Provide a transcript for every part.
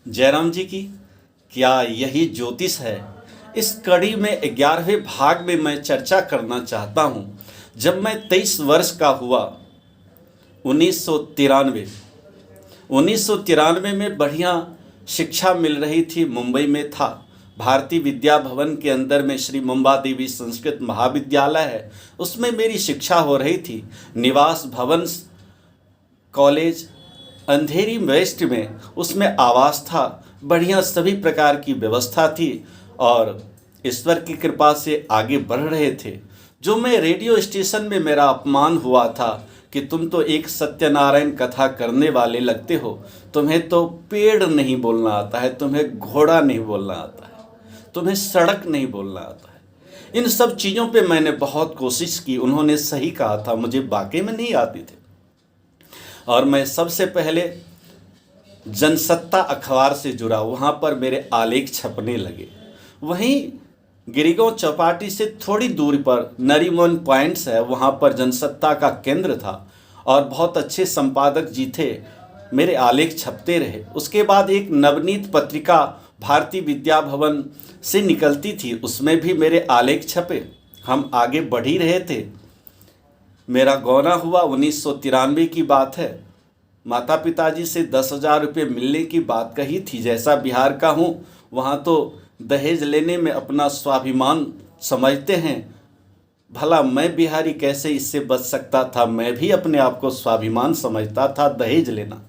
जयराम जी की क्या यही ज्योतिष है? इस कड़ी में 11वें भाग में मैं चर्चा करना चाहता हूँ। जब मैं 23 वर्ष का हुआ, 1993 1993 में बढ़िया शिक्षा मिल रही थी। मुंबई में था, भारतीय विद्या भवन के अंदर में श्री मुंबा देवी संस्कृत महाविद्यालय है, उसमें मेरी शिक्षा हो रही थी। निवास भवन कॉलेज अंधेरी वेस्ट में, उसमें आवास था, बढ़िया सभी प्रकार की व्यवस्था थी और ईश्वर की कृपा से आगे बढ़ रहे थे। जो मैं रेडियो स्टेशन में मेरा अपमान हुआ था कि तुम तो एक सत्यनारायण कथा करने वाले लगते हो, तुम्हें तो पेड़ नहीं बोलना आता है, तुम्हें घोड़ा नहीं बोलना आता है, तुम्हें सड़क नहीं बोलना आता है। इन सब चीज़ों पे मैंने बहुत कोशिश की। उन्होंने सही कहा था, मुझे वाकई में नहीं आती थी। और मैं सबसे पहले जनसत्ता अखबार से जुड़ा, वहाँ पर मेरे आलेख छपने लगे। वहीं गिरिगांव चौपाटी से थोड़ी दूरी पर नरीमन पॉइंट्स है, वहाँ पर जनसत्ता का केंद्र था और बहुत अच्छे संपादक जी थे, मेरे आलेख छपते रहे। उसके बाद एक नवनीत पत्रिका भारतीय विद्या भवन से निकलती थी, उसमें भी मेरे आलेख छपे। हम आगे बढ़ ही रहे थे। मेरा गौना हुआ 1993 की बात है। माता पिताजी से 10,000 रुपये मिलने की बात कही थी। जैसा बिहार का हूँ, वहाँ तो दहेज लेने में अपना स्वाभिमान समझते हैं। भला मैं बिहारी कैसे इससे बच सकता था? मैं भी अपने आप को स्वाभिमान समझता था दहेज लेना।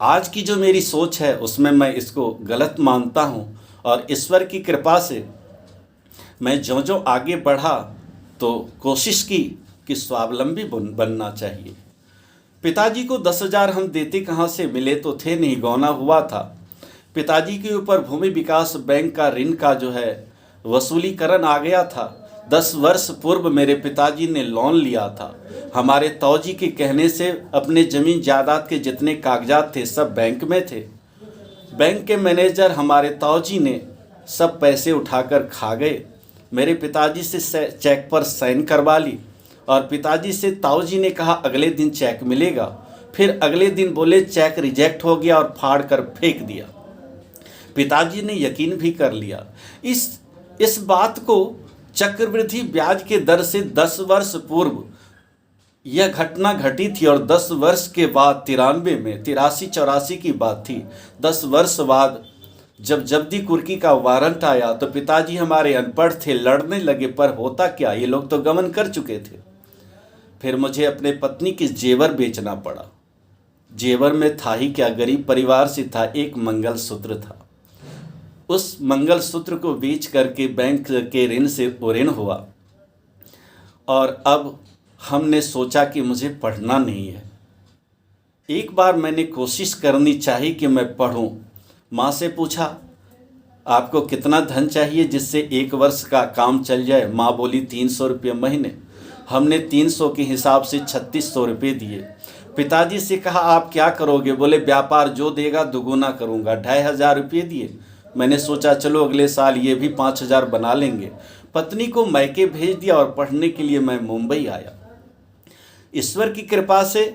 आज की जो मेरी सोच है उसमें मैं इसको गलत मानता हूँ और ईश्वर की कृपा से मैं जो जो आगे बढ़ा तो कोशिश की कि स्वावलंबी बनना चाहिए। पिताजी को 10,000 हम देते कहाँ से? मिले तो थे नहीं, गौना हुआ था। पिताजी के ऊपर भूमि विकास बैंक का ऋण का जो है वसूलीकरण आ गया था। 10 वर्ष पूर्व मेरे पिताजी ने लोन लिया था। हमारे तौजी के कहने से अपने ज़मीन जायदाद के जितने कागजात थे सब बैंक में थे। बैंक के मैनेजर हमारे तौजी ने सब पैसे उठाकर खा गए। मेरे पिताजी से चेक पर साइन करवा ली और पिताजी से ताऊजी ने कहा अगले दिन चेक मिलेगा। फिर अगले दिन बोले चेक रिजेक्ट हो गया और फाड़ कर फेंक दिया। पिताजी ने यकीन भी कर लिया। इस बात को चक्रवृद्धि ब्याज के दर से 10 वर्ष पूर्व यह घटना घटी थी और 10 वर्ष के बाद 93 में 83-84 की बात थी। 10 वर्ष बाद जब जब्दी कुर्की का वारंट आया तो पिताजी हमारे अनपढ़ थे, लड़ने लगे, पर होता क्या, ये लोग तो गमन कर चुके थे। फिर मुझे अपने पत्नी के जेवर बेचना पड़ा। जेवर में था ही क्या, गरीब परिवार से था, एक मंगलसूत्र था। उस मंगलसूत्र को बेच करके बैंक के ऋण से ऋण हुआ और अब हमने सोचा कि मुझे पढ़ना नहीं है। एक बार मैंने कोशिश करनी चाहिए कि मैं पढ़ूं। माँ से पूछा आपको कितना धन चाहिए जिससे 1 वर्ष का काम चल जाए? माँ बोली 300 रुपये महीने। हमने 300 के हिसाब से 3600 रुपये दिए। पिताजी से कहा आप क्या करोगे? बोले व्यापार जो देगा दुगुना करूँगा। 2,500 रुपये दिए। मैंने सोचा चलो अगले साल ये भी 5,000 बना लेंगे। पत्नी को मैके भेज दिया और पढ़ने के लिए मैं मुंबई आया। ईश्वर की कृपा से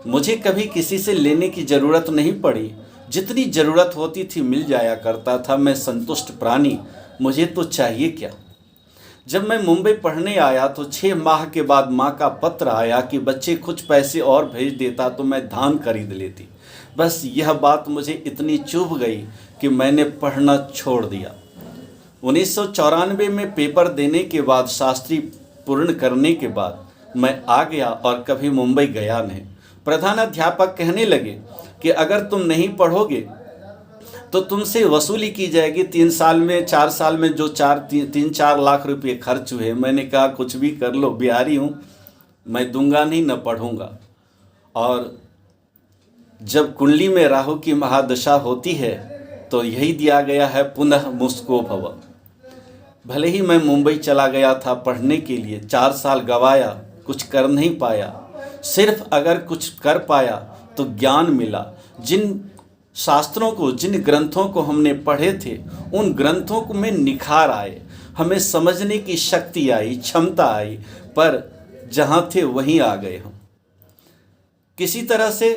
मुझे कभी किसी से लेने की ज़रूरत नहीं पड़ी। जितनी ज़रूरत होती थी मिल जाया करता था। मैं संतुष्ट प्राणी, मुझे तो चाहिए क्या। जब मैं मुंबई पढ़ने आया तो 6 माह के बाद माँ का पत्र आया कि बच्चे कुछ पैसे और भेज देता तो मैं धान खरीद लेती। बस यह बात मुझे इतनी चुभ गई कि मैंने पढ़ना छोड़ दिया। 1994 में पेपर देने के बाद, शास्त्री पूर्ण करने के बाद मैं आ गया और कभी मुंबई गया नहीं। प्रधानाध्यापक कहने लगे कि अगर तुम नहीं पढ़ोगे तो तुमसे वसूली की जाएगी। 3 साल में 4 साल में जो 3-4 लाख रुपए खर्च हुए। मैंने कहा कुछ भी कर लो, बिहारी हूँ, मैं दूंगा नहीं, न पढ़ूंगा। और जब कुंडली में राहु की महादशा होती है तो यही दिया गया है, पुनः मुस्को भव। भले ही मैं मुंबई चला गया था पढ़ने के लिए, 4 साल गवाया, कुछ कर नहीं पाया। सिर्फ अगर कुछ कर पाया तो ज्ञान मिला। जिन शास्त्रों को, जिन ग्रंथों को हमने पढ़े थे, उन ग्रंथों को में निखार आए, हमें समझने की शक्ति आई, क्षमता आई, पर जहाँ थे वहीं आ गए हम। किसी तरह से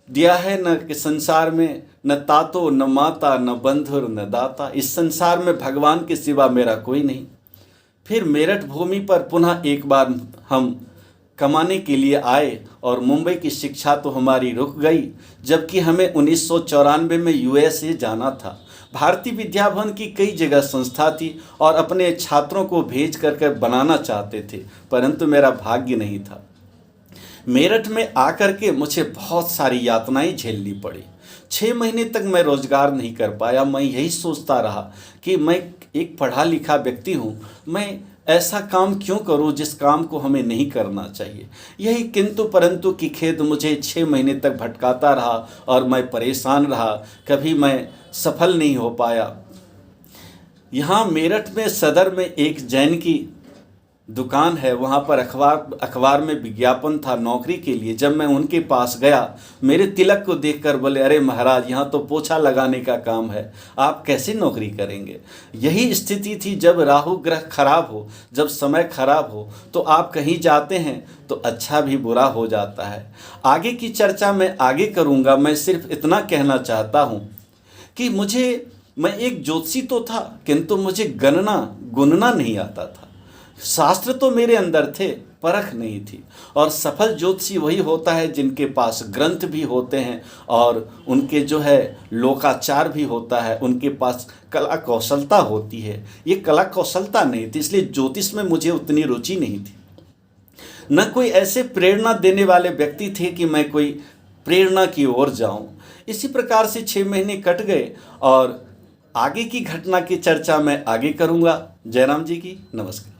दिया है न कि संसार में न तातो न माता न बंधुर न दाता, इस संसार में भगवान के सिवा मेरा कोई नहीं। फिर मेरठ भूमि पर पुनः एक बार हम कमाने के लिए आए और मुंबई की शिक्षा तो हमारी रुक गई, जबकि हमें 1994 में यूएसए जाना था। भारतीय विद्या भवन की कई जगह संस्था थी और अपने छात्रों को भेज कर बनाना चाहते थे, परंतु मेरा भाग्य नहीं था। मेरठ में आकर के मुझे बहुत सारी यातनाएं झेलनी पड़ी। 6 महीने तक मैं रोजगार नहीं कर पाया। मैं यही सोचता रहा कि मैं एक पढ़ा लिखा व्यक्ति हूँ, मैं ऐसा काम क्यों करूं जिस काम को हमें नहीं करना चाहिए। यही किंतु परंतु की खेद मुझे 6 महीने तक भटकाता रहा और मैं परेशान रहा, कभी मैं सफल नहीं हो पाया। यहाँ मेरठ में सदर में एक जैन की दुकान है, वहाँ पर अखबार में विज्ञापन था नौकरी के लिए। जब मैं उनके पास गया, मेरे तिलक को देखकर बोले, अरे महाराज, यहाँ तो पोछा लगाने का काम है, आप कैसे नौकरी करेंगे। यही स्थिति थी जब राहु ग्रह खराब हो, जब समय खराब हो तो आप कहीं जाते हैं तो अच्छा भी बुरा हो जाता है। आगे की चर्चा मैं आगे करूँगा। मैं सिर्फ इतना कहना चाहता हूँ कि मैं एक ज्योतिषी तो था, किंतु मुझे गुनना नहीं आता था। शास्त्र तो मेरे अंदर थे, परख नहीं थी। और सफल ज्योतिषी वही होता है जिनके पास ग्रंथ भी होते हैं और उनके जो है लोकाचार भी होता है, उनके पास कला कौशलता होती है। ये कला कौशलता नहीं थी, इसलिए ज्योतिष में मुझे उतनी रुचि नहीं थी। न कोई ऐसे प्रेरणा देने वाले व्यक्ति थे कि मैं कोई प्रेरणा की ओर जाऊं। इसी प्रकार से 6 महीने कट गए और आगे की घटना की चर्चा मैं आगे करूंगा। जयराम जी की नमस्कार।